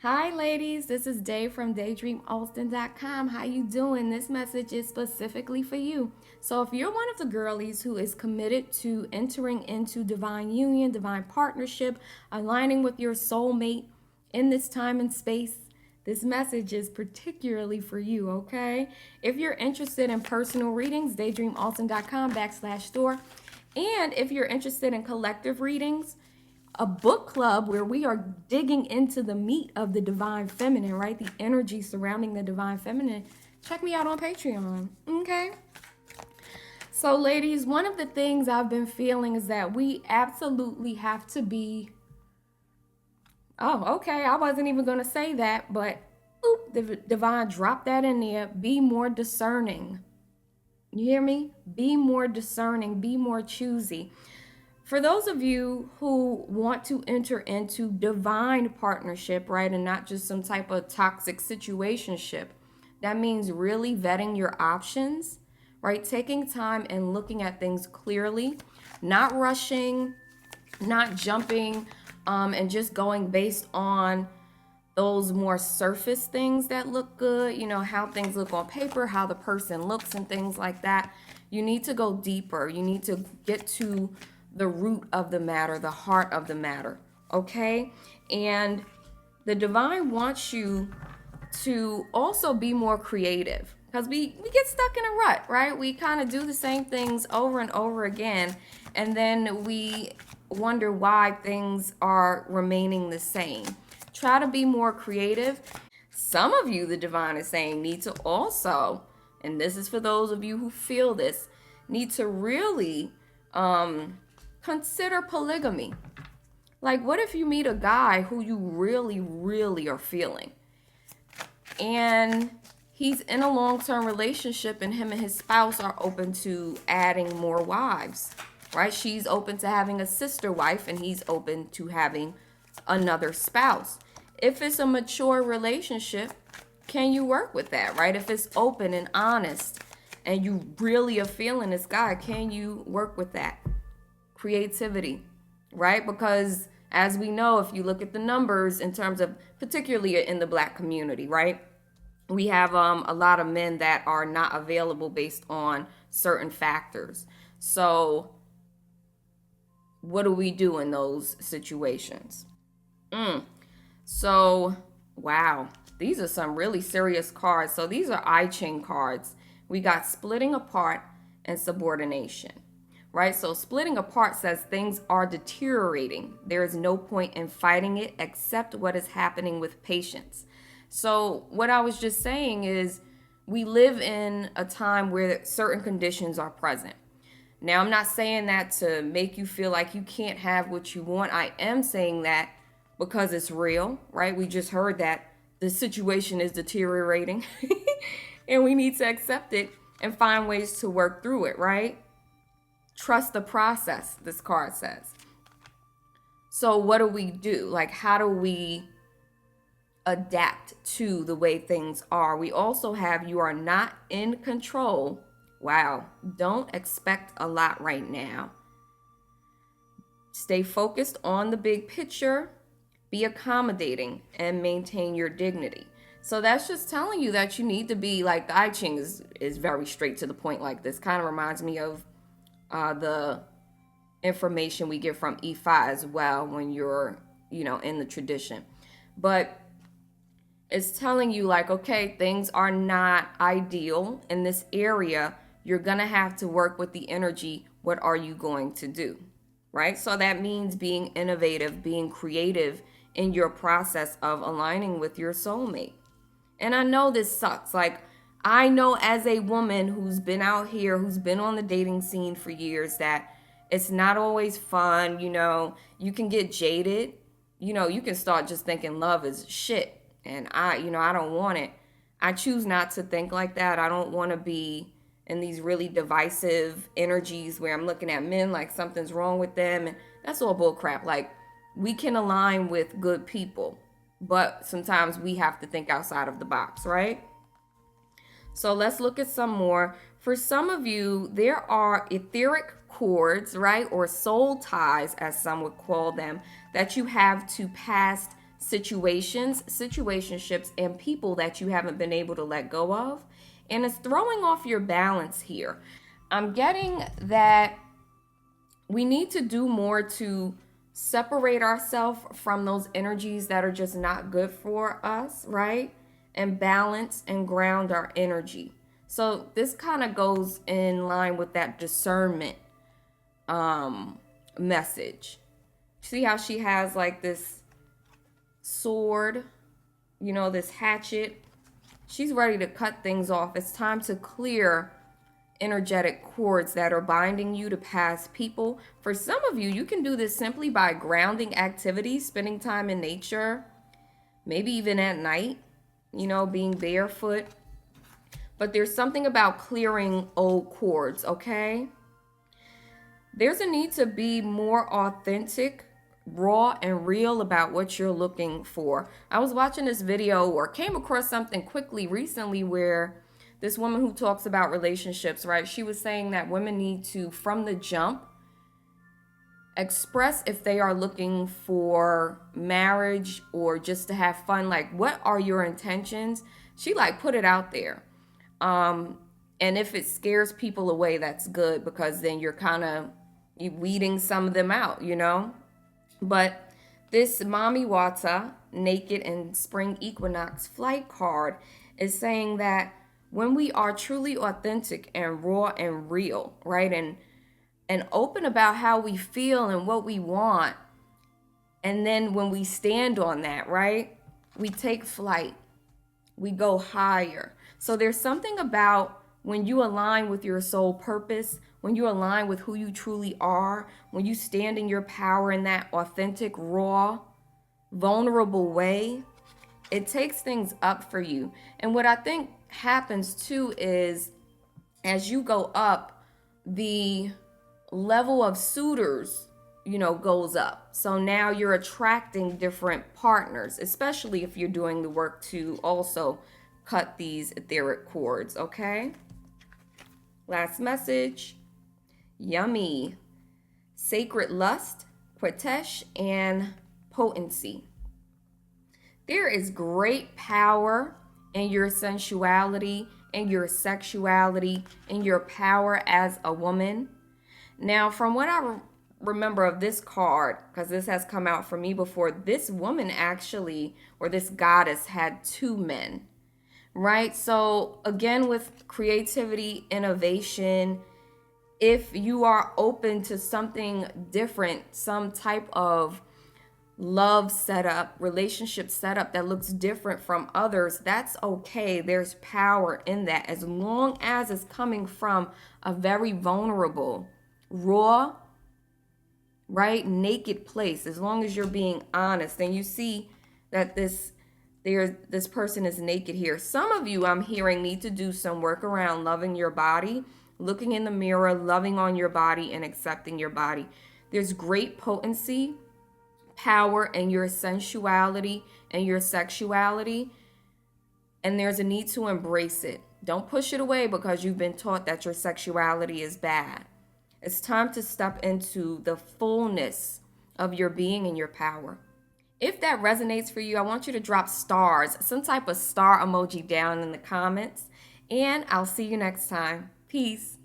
Hi ladies, this is Dave from daydreamaustin.com. How you doing? This message is specifically for you. So if you're one of the girlies who is committed to entering into divine union, divine partnership, aligning with your soulmate in this time and space, this message is particularly for you, okay? If you're interested in personal readings, daydreamaustin.com/store. And if you're interested in collective readings, a book club where we are digging into the meat of the divine feminine, right? The energy surrounding the divine feminine. Check me out on Patreon, okay? So, ladies, one of the things I've been feeling is that we absolutely have to be. Oh, okay, I wasn't even going to say that, but oop, the divine dropped that in there. Be more discerning. You hear me? Be more discerning, be more choosy. For those of you who want to enter into divine partnership, right, and not just some type of toxic situationship, that means really vetting your options, right? Taking time and looking at things clearly, not rushing, not jumping, and just going based on those more surface things that look good, how things look on paper, how the person looks, and things like that. You need to go deeper. You need to get to the root of the matter, the heart of the matter, okay? And the divine wants you to also be more creative because we get stuck in a rut, right? We kind of do the same things over and over again, and then we wonder why things are remaining the same. Try to be more creative. Some of you, the divine is saying, need to also, and this is for those of you who feel this, need to really consider polygamy. Like, what if you meet a guy who you really, really are feeling? And he's in a long-term relationship and him and his spouse are open to adding more wives, right? She's open to having a sister wife and he's open to having another spouse. If it's a mature relationship, can you work with that, right? If it's open and honest and you really are feeling this guy, can you work with that? Creativity, right? Because as we know, if you look at the numbers in terms of, particularly in the Black community, right? We have a lot of men that are not available based on certain factors. So what do we do in those situations? So, wow, these are some really serious cards. So these are I Ching cards. We got splitting apart and subordination, right? So splitting apart says things are deteriorating. There is no point in fighting it except what is happening with patience. So what I was just saying is we live in a time where certain conditions are present. Now, I'm not saying that to make you feel like you can't have what you want. I am saying that because it's real, right? We just heard that the situation is deteriorating and we need to accept it and find ways to work through it, right? Trust the process, this card says. So what do we do? Like, how do we adapt to the way things are? We also have you are not in control. Wow, don't expect a lot right now. Stay focused on the big picture, be accommodating, and maintain your dignity. So that's just telling you that you need to be like, the I Ching is very straight to the point. Like, this kind of reminds me of the information we get from Ifa as well when you're, in the tradition. But it's telling you like, okay, things are not ideal in this area. You're going to have to work with the energy. What are you going to do? Right? So that means being innovative, being creative in your process of aligning with your soulmate. And I know this sucks. Like, I know as a woman who's been out here, who's been on the dating scene for years, that it's not always fun. You can get jaded. You can start just thinking love is shit. And I don't want it. I choose not to think like that. I don't want to be in these really divisive energies where I'm looking at men like something's wrong with them. And that's all bull crap. Like, we can align with good people, but sometimes we have to think outside of the box, right? So let's look at some more. For some of you, there are etheric cords, right? Or soul ties, as some would call them, that you have to past situations, situationships, and people that you haven't been able to let go of. And it's throwing off your balance here. I'm getting that we need to do more to separate ourselves from those energies that are just not good for us, right? And balance and ground our energy. So this kind of goes in line with that discernment message. See how she has like this sword, this hatchet. She's ready to cut things off. It's time to clear energetic cords that are binding you to past people. For some of you, you can do this simply by grounding activities, spending time in nature, maybe even at night, being barefoot. But there's something about clearing old cords, okay? There's a need to be more authentic, raw, and real about what you're looking for. I was watching this video or came across something quickly recently where this woman who talks about relationships, right? She was saying that women need to, from the jump, express if they are looking for marriage or just to have fun. Like, what are your intentions? She put it out there. And if it scares people away, that's good, because then you're kind of weeding some of them out, But this Mami Wata Naked and Spring Equinox flight card is saying that when we are truly authentic and raw and real, right, and open about how we feel and what we want, and then when we stand on that, right, we take flight, we go higher. So there's something about when you align with your soul purpose, when you align with who you truly are, when you stand in your power in that authentic, raw, vulnerable way, it takes things up for you. And what I think happens too is as you go up, the level of suitors, goes up. So now you're attracting different partners, especially if you're doing the work to also cut these etheric cords, okay? Last message. Yummy. Sacred lust, Quetesh, and potency. There is great power in your sensuality, in your sexuality, in your power as a woman. Now, from what I remember of this card, because this has come out for me before, this woman actually, or this goddess, had 2 men, right? So again, with creativity, innovation, if you are open to something different, some type of love setup, relationship setup that looks different from others, that's okay. There's power in that as long as it's coming from a very vulnerable, raw, right, naked place. As long as you're being honest, and you see that this person is naked here. Some of you, I'm hearing, need to do some work around loving your body, looking in the mirror, loving on your body, and accepting your body. There's great potency, power in your sensuality and your sexuality, and there's a need to embrace it. Don't push it away because you've been taught that your sexuality is bad. It's time to step into the fullness of your being and your power. If that resonates for you, I want you to drop stars, some type of star emoji down in the comments, and I'll see you next time. Peace.